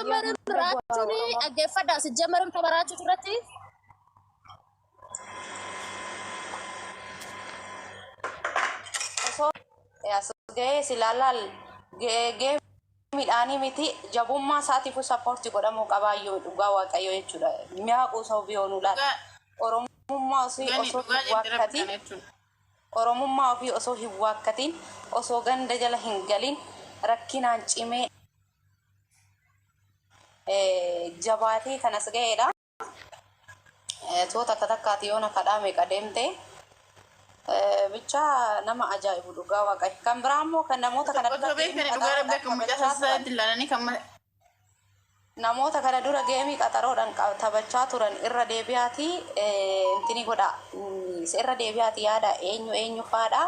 Sijammarin raachuni aggeeffadha. Sijammarin tabaraachuu turratti. So gahee silaalal gahee midhaanii miti jabummaa isaatiif sappoortii godhamuu qabaayyuu dhugaa waaqayyoo jechuudha. Mi'aaquu isaa biyyoonuu laata. Oromummaa ofii osoo hin waakkatiin osoo ganda jala hin galin rakkinaan cimee jabaatee kanas ga'eedha. Toota akka takkaati yoona kadhaa meeqa deemte bicha nama ajaa'ibu dhugaa waaqayyo. Kan biraa immoo kan namoota kana namoota kana dura geemii qaxaroodhaan taphachaa turan irra deebi'aatii intini godha irra deebi'aatii yaada eenyu faadha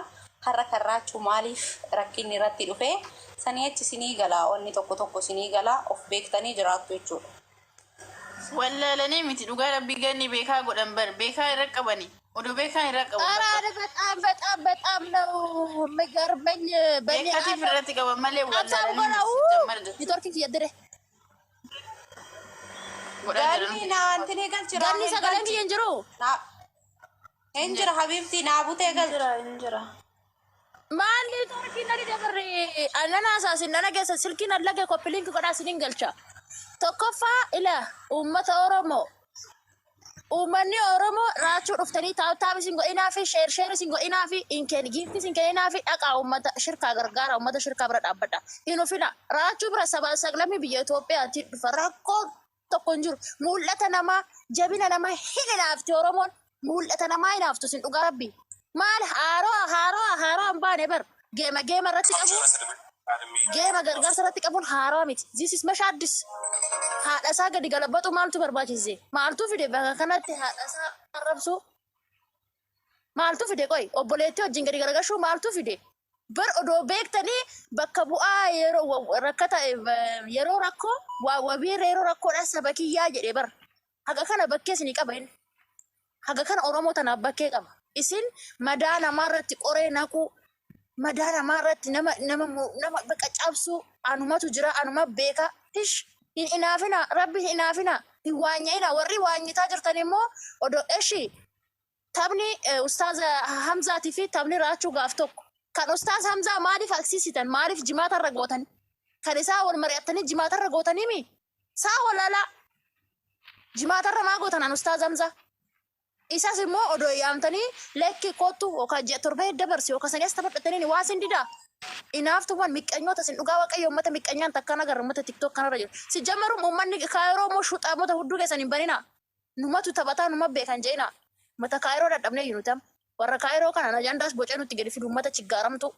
har'a karraachuu maaliif rakkinni irratti dhufe sanii achi sinii galaa onni tokko sinii galaa of beektanii jiraattu jechuudha. Wallaalanii miti dhugaa rabbii ganni beekaa godhan bar beekaa irra qabani oduu beekaa irra qabu. በጣም ነው የሚገርመኝ beekatiif irratti qaban malee wallaalanii ኔትወርክ እየደረ Ganni na antini galchira. Ganni sagaleen kiyya jiru. Injira habibti na butee galchira injira. Maali torki nadi dabarre anana asaasin nana geessa silkiin allage koppiliin godhaa siniin galcha. Tokkoffaa ila uummata Oromoo. Uummanni Oromoo raachuu dhuftanii taa'u singo inaa fi sheer singo inaa fi inkeen giifti singo inaa fi dhaqaa uummata shirkaa gargaara uummata shirkaa bira dhaabbadha. Hinufina raachuu bira sabaa saglamii biyya Itoophiyaatti dhufa rakkoo tokko jiru mul'ata namaa jabina namaa hin naafti Oromoon mul'ata namaa hin naaftu sin dhugaa rabbi maal haaroo ambaane bar geema irratti qabu geema gargaarsa irratti qabuun haaroo miti this is mashaadis haadha isaa gadi galabbatu maaltu barbaachise maaltu fide bakka kanatti haadha isaa arrabsu maaltu fide qoy obboleetti wajjin gadi garagalchuu maaltu fide bar odoo beektanii bakka bu'aa yeroo rakkoo wabiirra yeroo rakkoodhaan saba kiyyaa jedhee bar haga kana bakkee isinii qaba inni haga kana Oromoo tanaaf bakkee qaba isin madaa namaarratti qoree naquu madaa namaarratti nama bakka cabsuu anumatu jira anuma beeka hish hin inaafina rabbi hin inaafina hin waanya'ina warri waanyitaa jirtan immoo odoo eshi taphni ustaaza Hamzaatii fi taphni raachuu gaaf tokko kan ustaaz Hamzaa maaliif aksisitan maaliif jimaata irra gootan kan isaa wal mari'attanii jimaata irra gootanii mi saa walala jimaata irra maa gootan an ustaaz Hamzaa isas immoo odoo yaamtanii lekki kootu yookaan ji'a torba dabarsi yookaan sagas taphatanii waa sin dida inaaftuman miqqanyoota sin dhugaa waaqayyo uummata miqqanyaan takkana gara uummata tiktok kanarra jiru si jammaru uummanni kaayiroo moo shuxaamota hudduu keessan hin banina numatu taphataa numa beekan jeena mata kaayiroo dadhabnee yunutam warra kaayiroo kana ajandaas bocee nutti gadi fidu uummata chiggaaramtu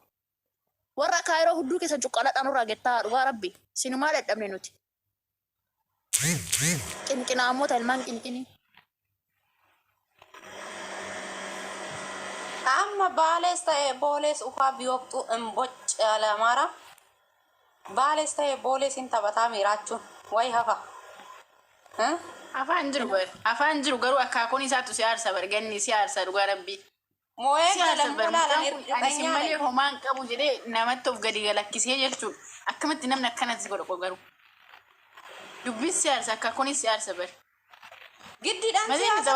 warra kaayiroo hudduu keessan cuqqaladhaan irraa gettaa dhugaa rabbi sinumaa dadhabne nuti qinqinaamoota ilmaan qinqinii. Amma baales ta'e booles ufaa biyyoobtu emboc alamaara baales ta'e booles hin taphataa miiraachuun wayi hafa. Afaan jiru garuu akkaakuun isaatu si aarsa barganni si aarsa dhugaa rabbii. Moo'ee ani malee homaan qabu jedhee namatti of gadi galakkisee jechuudha. Akkamitti namni akkanatti godhu garuu dubbis si aarsa akkaakuunis si aarsa bari. Giddiidhaan siyaasa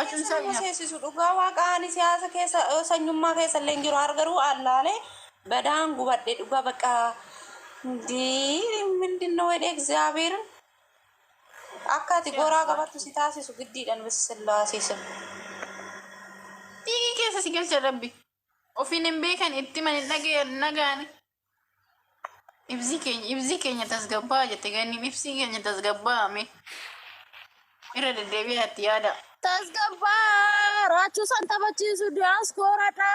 seesisu dhugaa waaqaani siyaasa keessa sanyummaa keessa illee jiru argaruu allaalee badaan gubadhe dhugaa bakka ምንድነው ወደ እግዚአብሔር አካቲ ጎራ ገባቱ ሲታሲሱ ግዲዳን በስላሴ ስም ኬሰ ሲገልቸ ረቢ ኦፊንን ቤከን እትመን ነጋን ibzi keenya tasgabaa jette ganni ibsi keenya tasgabaa ame irra deddeebi'aatti yaada tasgabaa raachuu san taphachiisu diyaaspoorata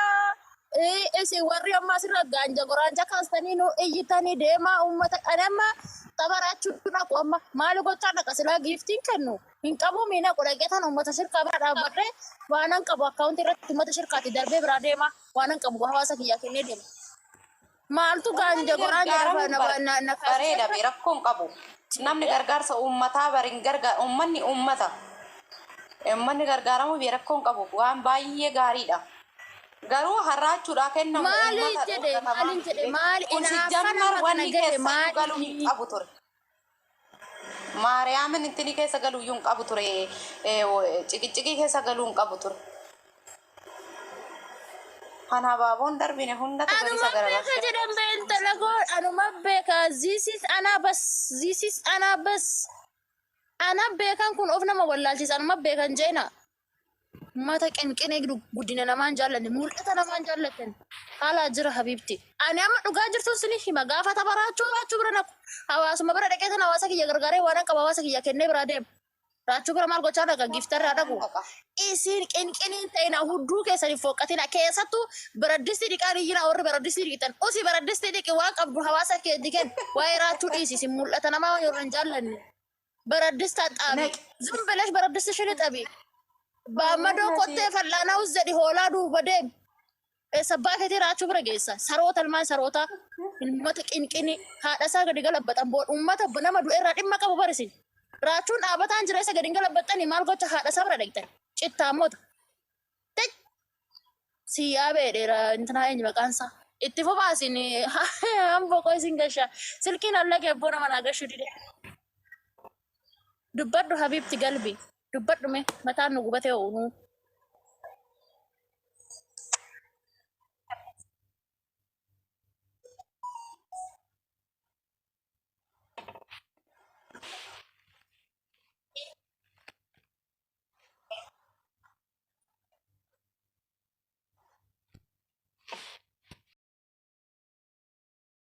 isin warri ammaa sirra gaanja goraanja kaastanii nu iyyitanii deemaa uummata dhanama tapharaachuun aku amma maali gochaa dhaqa silaa giiftiin kennu hin qabu miina qodhageetan uummata shirkaa bira dhaabbadhee waanan qabu akkaawuntii irratti uummata shirkaatti darbee biraa deema waanan qabu hawaasa kiyyaa kennee deema. Maaltu gaanja goraanja na bareeda bi rakkoon qabu namni gargaarsa uummataa barin gargaar uummanni gargaaramu bi rakkoon qabu waan baay'ee gaariidha garuu harraachuudha kennamu maali inaafana wanni keessa galuu qabu ture Maariyaamin intini keessa galuu iyyuu hin qabu ture. Ciqicciqii keessa galuu hin qabu ture. Kan habaaboon darbine hunda Anuma tagariisa beka garagarsee. jedhan beentala god anuma beka this is anabas this is anabas ana bekan kun of nama wallaalchisa anuma bekan jeena mata qinqinee guddina namaan jaallanne mul'ata namaan jaallatan haala jira habibti ani amma dhugaa jirtu sini hima gaafa baraachuu bira naqu hawaasuma bira dhaqee tan hawaasa kiyya gargaaree waan qaba hawaasa kiyya kennee bira deemu raachuu bira maal gochaa dhaqa giftarraa dhaqu isin qinqiniin ta'ina hudduu keessanii fooqqatina keessattuu biraddisti dhiqaan iyyina warri biraddisti dhiqitan usi biraddisti dhiqi waan qabdu hawaasa kee diken waa'ee raachuu dhiisi mul'ata namaa yoo hin jaallanne biraddista xaabi zumbilesh biraddisti shini xabi Bamado kottee fal'aanaa uzzadi hoolaa duuba deem. Sabbaa keetii raachuu bira geessa. Saroota ilmaan saroota uummata qinqini haadha isaa gadi galabbatan booda uummata nama du'e irraa dhimma qabu barisin. Raachuun dhaabataan jira isa gadi galabbattanii maal gocha haadha isaa bira dhaqxan. Cittaamoota. Siyyaa beedheera intinaa eenyu maqaansaa. Itti fufaasin hamboo koo isin gashaa. Silkiin allagee abboo nama naa gashuu dide. Dubbadhu Habibti galbi. Dubbadhu mee mataan nu gubatee oolu.